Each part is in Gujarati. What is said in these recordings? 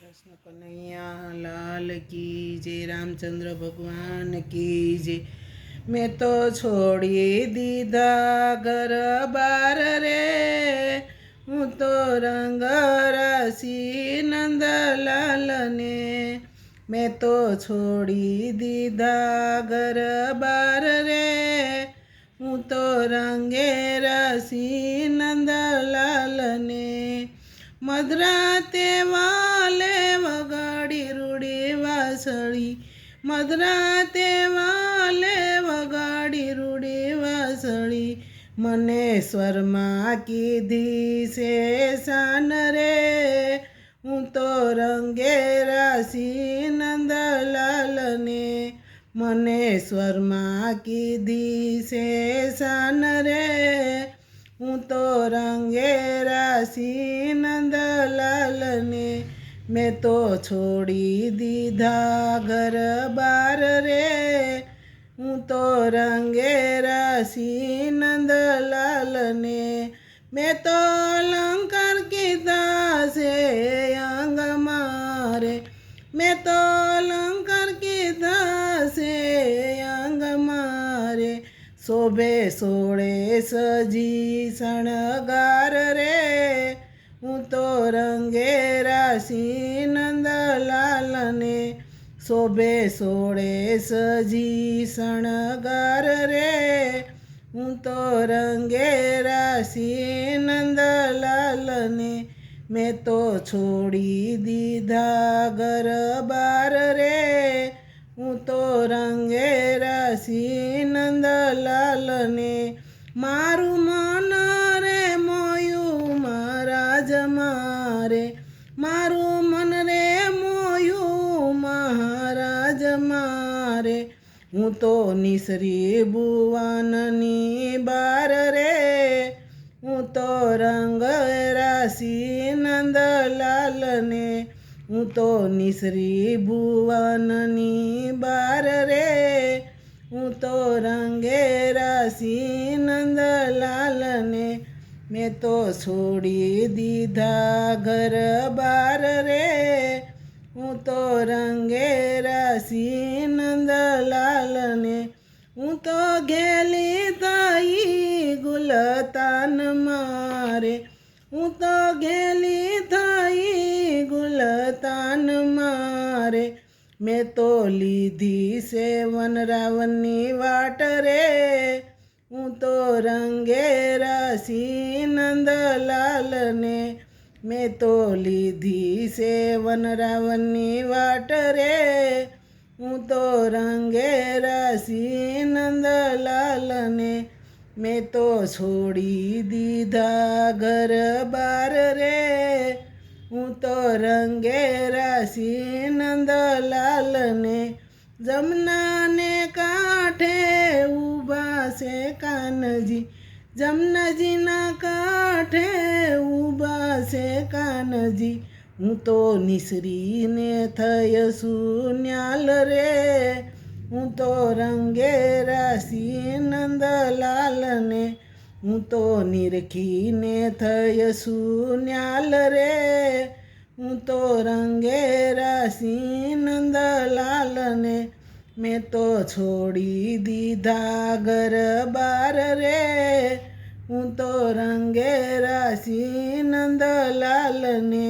कृष्ण कन्हैया लाल की जय, रामचंद्र भगवान की जय। मैं तो छोड़ी दीदा घर बार रे, हूँ तो रंग राशि नंदलाल ने। मैं तो छोड़ी दीदा घर बार रे, हूँ तो रंगे राशि नंदलाल ने। मधराते वाले वगाड़ी रूड़ी वासળી, मधराते वाले वगाड़ी रूड़ी वासળી। મને સ્વરમાં કીધી છે શાન રે, હું તો રંગે રાશી નંદલાલને। મને સ્વરમાં કીધી છે શાન રે, હું તો રંગે રાશી નંદલાલને। મેં તો છોડી દીધા ઘર બાર રે, હું તો રંગે રાશી નંદલાલને। મેં તો અલંકાર કીધા છે અંગ મારે, મેં તો અલંકાર કીધા છે અંગ મારે। શોભે સોળે સજી શણગાર રે, હું તો રંગે રાશી નંદલાલને। શોભે સોળે સજી શણગાર રે, હું તો રંગે રાશી નંદલાલને। મેં તો છોડી દીધા ઘર બાર રે, હું તો રંગે રાશી નંદલાલને। મારું મન રે મોયું મહારાજ મારે, મારું મન રે મોયું મહારાજ મારે। હું તો નિસરી ભુવનની બાર રે, હું તો રંગ રાશી નંદલાલને। હું તો નિસરી ભુવનની બાર રે, હું તો રંગે રાશી નંદલાલને। મેં તો છોડી દીધા ઘર બાર રે, હું તો રંગે રાશી નંદલાલને। હું તો ઘેલી થઈ ગુલતાન મારે, હું તો ઘેલી થઈ ગુલતાન મારે। મેં તો લીધી છે વનરાવની વાટ રે, હું તો રંગે રાશી નંદલાલને। મેં તો લીધી છે વનરાવની વાટ રે, હું તો રંગે રાશી નંદલાલને। મેં તો છોડી દીધા ઘર બાર રે, હું તો રંગે રાશી નંદલાલને। જમનાને કાંઠે ઊભા છે કાનજી, જમનાજીના કાંઠે ઊભા છે કાનજી। હું તો નિસરીને થઈ શૂન્યાલ રે, હું તો રંગે રાશી નંદલાલને। હું તો નિરખીને થઈ શૂન્યાલ રે, હું તો રંગે રાશી નંદલાલને। મેં તો છોડી દીધા ઘર બાર રે, હું તો રંગે રાશી નંદલાલને।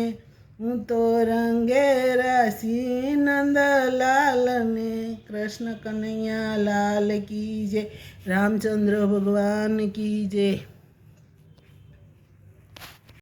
હું તો રંગે રાશી નંદલાલને। કૃષ્ણ કનૈયા લાલ કી જય, રામચંદ્ર ભગવાન કી જય।